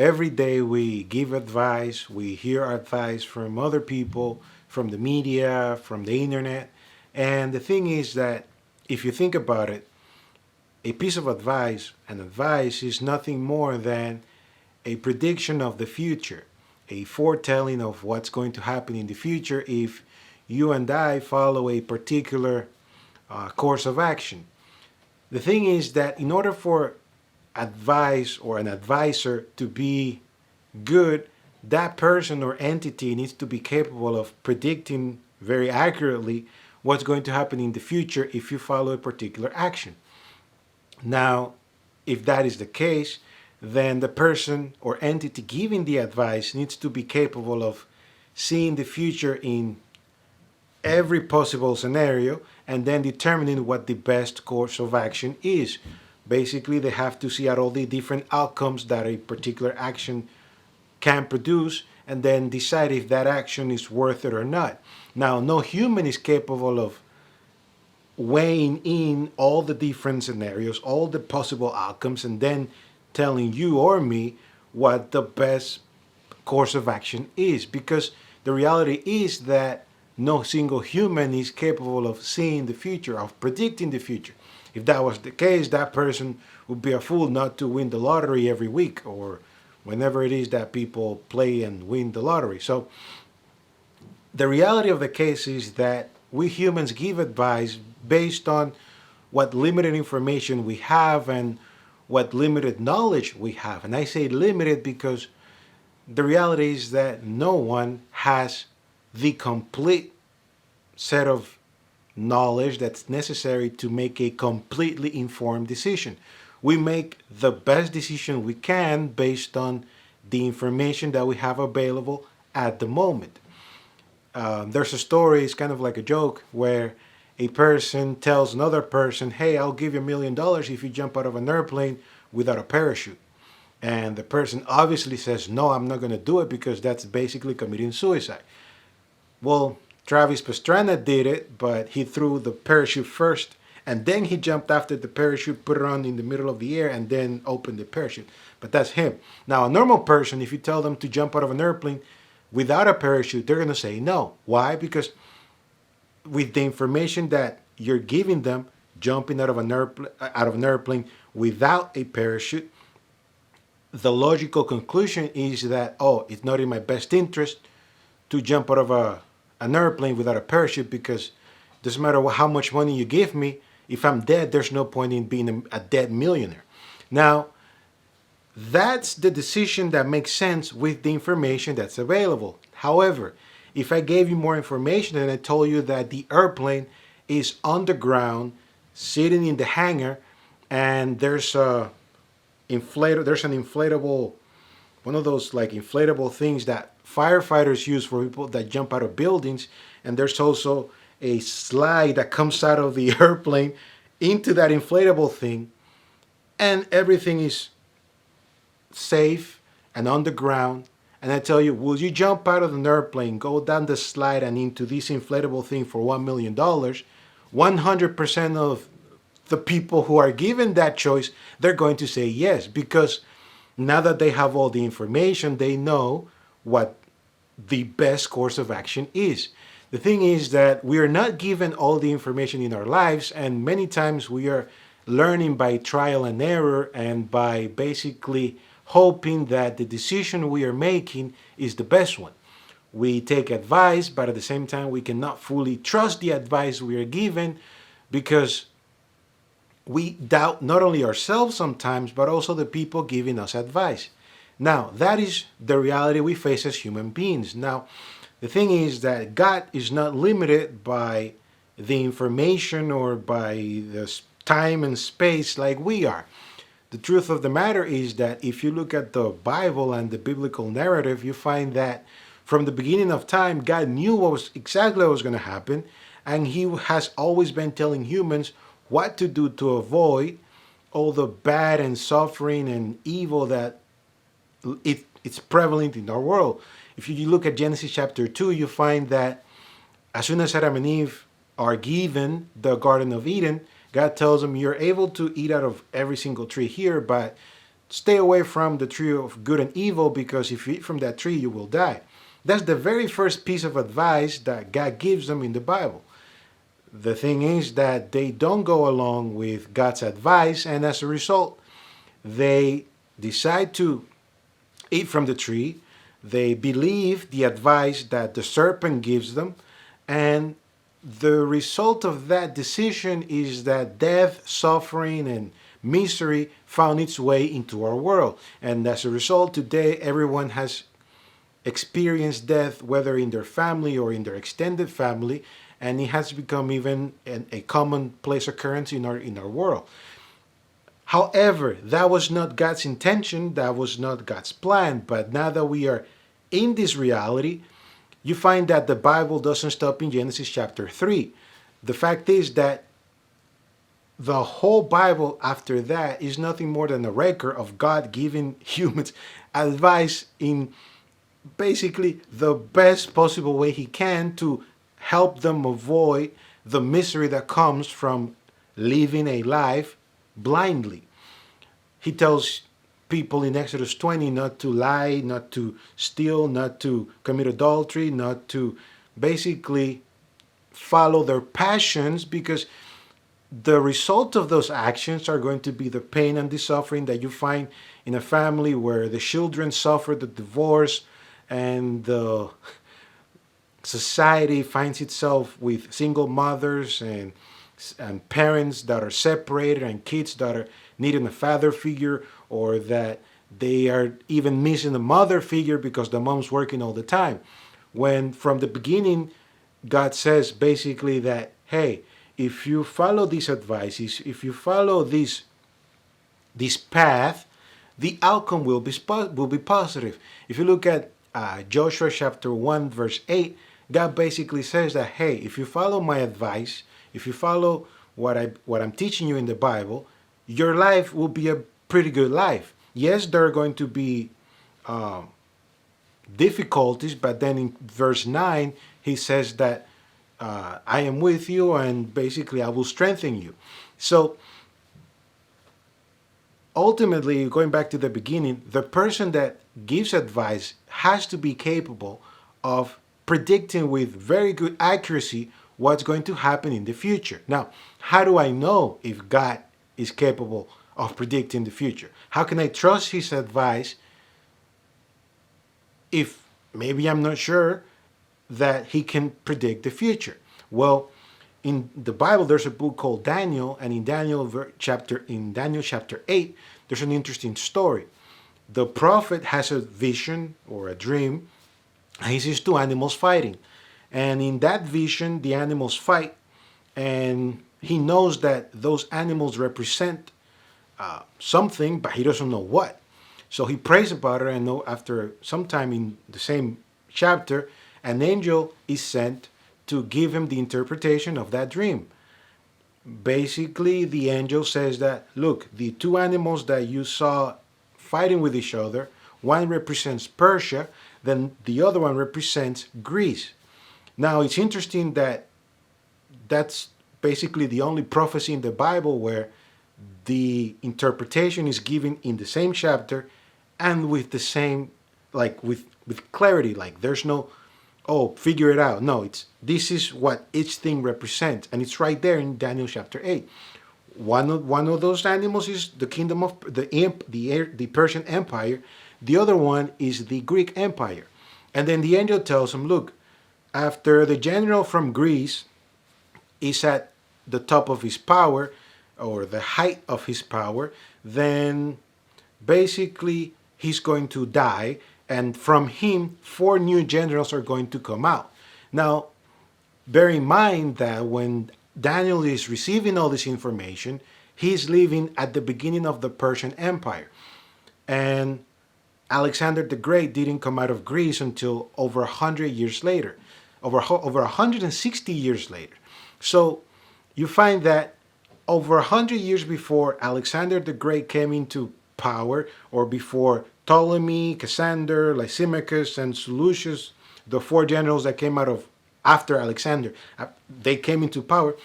Every day we give advice, we hear advice from other people, from the media, from the internet. And the thing is that if you think about it, a piece of advice, an advice is nothing more than a prediction of the future, a foretelling of what's going to happen in the future if you and I follow a particular course of action. The thing is that in order for advice or an advisor to be good, that person or entity needs to be capable of predicting very accurately what's going to happen in the future if you follow a particular action. Now, if that is the case, then the person or entity giving the advice needs to be capable of seeing the future in every possible scenario and then determining what the best course of action is. Basically, they have to see out all the different outcomes that a particular action can produce and then decide if that action is worth it or not. Now, no human is capable of weighing in all the different scenarios, all the possible outcomes, and then telling you or me what the best course of action is. Because the reality is that no single human is capable of seeing the future, of predicting the future. If that was the case, that person would be a fool not to win the lottery every week or whenever it is that people play and win the lottery. So the reality of the case is that we humans give advice based on what limited information we have and what limited knowledge we have. And I say limited because the reality is that no one has the complete set of knowledge that's necessary to make a completely informed decision. We make the best decision we can based on the information that we have available at the moment. There's a story, it's kind of like a joke, where a person tells another person, hey, I'll give you $1,000,000 if you jump out of an airplane without a parachute. And the person obviously says, no, I'm not going to do it because that's basically committing suicide. Well, Travis Pastrana did it, but he threw the parachute first and then he jumped after the parachute, put it on in the middle of the air, and then opened the parachute. But that's him. Now, a normal person, if you tell them to jump out of an airplane without a parachute, they're going to say no. Why? Because with the information that you're giving them, jumping out of an airplane without a parachute, the logical conclusion is that, oh, it's not in my best interest to jump out of an airplane without a parachute because it doesn't matter how much money you give me. If I'm dead, there's no point in being a dead millionaire. Now, that's the decision that makes sense with the information that's available. However, if I gave you more information and I told you that the airplane is underground, sitting in the hangar, and there's an inflatable, one of those like inflatable things that firefighters use for people that jump out of buildings, and there's also a slide that comes out of the airplane into that inflatable thing, and everything is safe and underground. And I tell you, will you jump out of an airplane, go down the slide and into this inflatable thing for $1 million? 100% of the people who are given that choice, they're going to say yes, because now that they have all the information, they know what the best course of action is. The thing is that we are not given all the information in our lives, and many times we are learning by trial and error and by basically hoping that the decision we are making is the best one. We take advice, but at the same time, we cannot fully trust the advice we are given because we doubt not only ourselves sometimes, but also the people giving us advice. Now, that is the reality we face as human beings. Now, the thing is that God is not limited by the information or by the time and space like we are. The truth of the matter is that if you look at the Bible and the biblical narrative, you find that from the beginning of time, God knew exactly what was going to happen, and He has always been telling humans what to do to avoid all the bad and suffering and evil that it's prevalent in our world. If you look at Genesis chapter 2, you find that as soon as Adam and Eve are given the Garden of Eden, God tells them, you're able to eat out of every single tree here, but stay away from the tree of good and evil, because if you eat from that tree, you will die. That's the very first piece of advice that God gives them in the Bible. The thing is that they don't go along with God's advice, and as a result, they decide to eat from the tree. They believe the advice that the serpent gives them, and the result of that decision is that death, suffering, and misery found its way into our world. And as a result, today everyone has experienced death, whether in their family or in their extended family, and it has become even a commonplace occurrence in our world. However, that was not God's intention, that was not God's plan. But now that we are in this reality, you find that the Bible doesn't stop in Genesis chapter 3. The fact is that the whole Bible after that is nothing more than a record of God giving humans advice in basically the best possible way He can to help them avoid the misery that comes from living a life blindly. He tells people in Exodus 20 not to lie, not to steal, not to commit adultery, not to basically follow their passions, because the result of those actions are going to be the pain and the suffering that you find in a family where the children suffer the divorce, and the society finds itself with single mothers and parents that are separated, and kids that are needing a father figure, or that they are even missing a mother figure because the mom's working all the time. When from the beginning, God says basically that, hey, if you follow these advices, if you follow this path, the outcome will be positive. If you look at Joshua chapter 1 verse 8, God basically says that, hey, if you follow my advice, if you follow what I'm teaching you in the Bible, your life will be a pretty good life. Yes, there are going to be difficulties, but then in verse 9, he says that I am with you, and basically I will strengthen you. So ultimately, going back to the beginning, the person that gives advice has to be capable of predicting with very good accuracy what's going to happen in the future. Now, how do I know if God is capable of predicting the future? How can I trust his advice if maybe I'm not sure that he can predict the future? Well, in the Bible, there's a book called Daniel, and in Daniel chapter 8, there's an interesting story. The prophet has a vision or a dream, and he sees two animals fighting. And in that vision, the animals fight, and he knows that those animals represent something, but he doesn't know what. So he prays about it, and after some time in the same chapter, an angel is sent to give him the interpretation of that dream. Basically, the angel says that, look, the two animals that you saw fighting with each other, one represents Persia, then the other one represents Greece. Now, it's interesting that that's basically the only prophecy in the Bible where the interpretation is given in the same chapter and with the same, like with clarity. Like there's no, oh, figure it out. No, this is what each thing represents, and it's right there in Daniel chapter 8. One of those animals is the kingdom of the Persian Empire. The other one is the Greek Empire. And then the angel tells him, look, after the general from Greece is at the top of his power, or the height of his power, then basically he's going to die, and from him 4 new generals are going to come out. Now, bear in mind that when Daniel is receiving all this information, he's living at the beginning of the Persian Empire. And Alexander the Great didn't come out of Greece until over 100 years later, over 160 years later. So you find that over 100 years before Alexander the Great came into power, or before Ptolemy, Cassander, Lysimachus, and Seleucus, the 4 generals that came out of after Alexander, they came into power.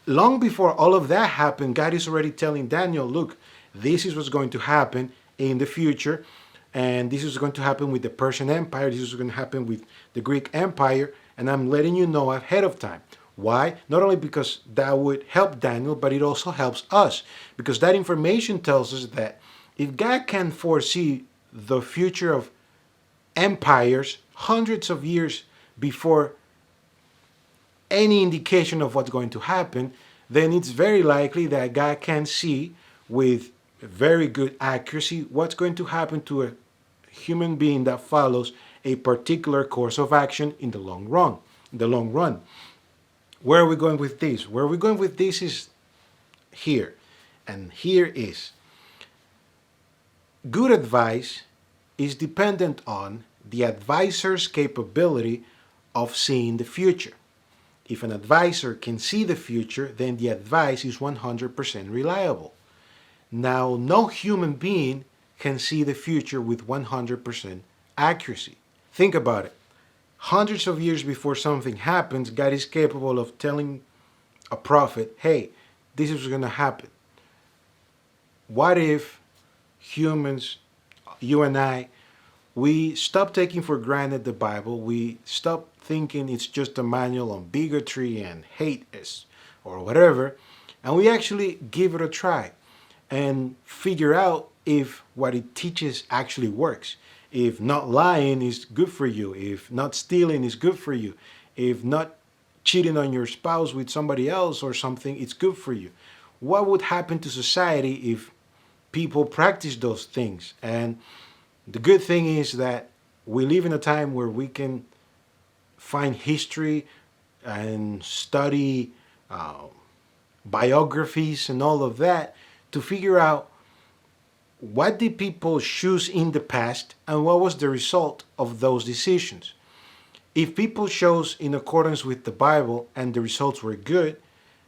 Long before all of that happened, God is already telling Daniel, look, this is what's going to happen, in the future, and this is going to happen with the Persian Empire, this is going to happen with the Greek Empire, and I'm letting you know ahead of time. Why? Not only because that would help Daniel, but it also helps us, because that information tells us that if God can foresee the future of empires hundreds of years before any indication of what's going to happen, then it's very likely that God can see with very good accuracy what's going to happen to a human being that follows a particular course of action in the long run. Where are we going with this? Where we're going with this is here. And here is good advice is dependent on the advisor's capability of seeing the future. If an advisor can see the future, then the advice is 100% reliable. Now, no human being can see the future with 100% accuracy. Think about it. Hundreds of years before something happens, God is capable of telling a prophet, hey, this is going to happen. What if humans, you and I, we stop taking for granted the Bible, we stop thinking it's just a manual on bigotry and hate or whatever, and we actually give it a try and figure out if what it teaches actually works. If not lying is good for you, if not stealing is good for you, if not cheating on your spouse with somebody else or something, it's good for you. What would happen to society if people practice those things? And the good thing is that we live in a time where we can find history and study biographies and all of that to figure out what did people choose in the past and what was the result of those decisions. If people chose in accordance with the Bible and the results were good,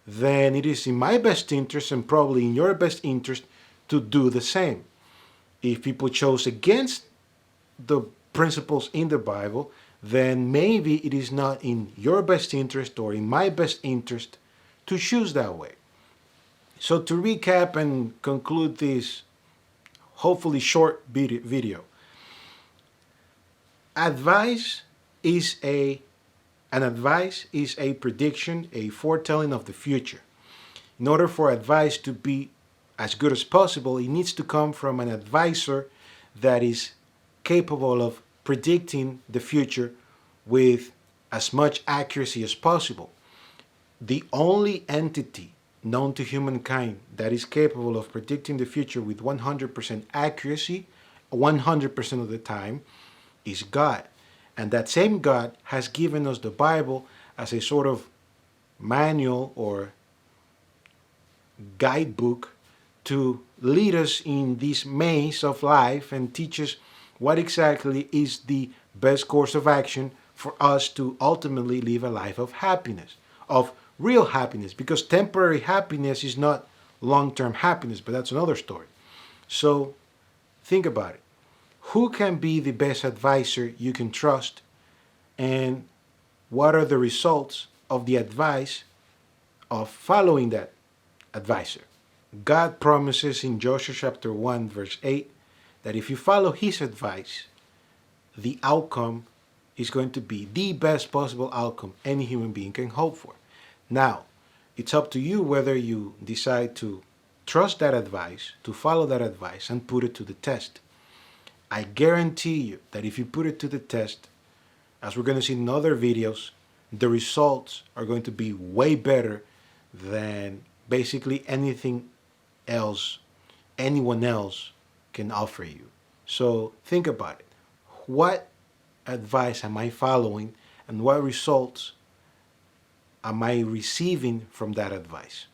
then it is in my best interest and probably in your best interest to do the same. If people chose against the principles in the Bible, then maybe it is not in your best interest or in my best interest to choose that way. So to recap and conclude this hopefully short video, advice is an advice is a prediction, a foretelling of the future. In order for advice to be as good as possible, it needs to come from an advisor that is capable of predicting the future with as much accuracy as possible. The only entity known to humankind that is capable of predicting the future with 100% accuracy, 100% of the time, is God. And that same God has given us the Bible as a sort of manual or guidebook to lead us in this maze of life and teach us what exactly is the best course of action for us to ultimately live a life of happiness, of real happiness, because temporary happiness is not long-term happiness, but that's another story. So think about it. Who can be the best advisor you can trust, and what are the results of the advice of following that advisor? God promises in Joshua chapter 1 verse 8 that if you follow his advice, the outcome is going to be the best possible outcome any human being can hope for. Now, it's up to you whether you decide to trust that advice, to follow that advice, and put it to the test. I guarantee you that if you put it to the test, as we're going to see in other videos, the results are going to be way better than basically anything else anyone else can offer you. So think about it. What advice am I following, and what results am I receiving from that advice?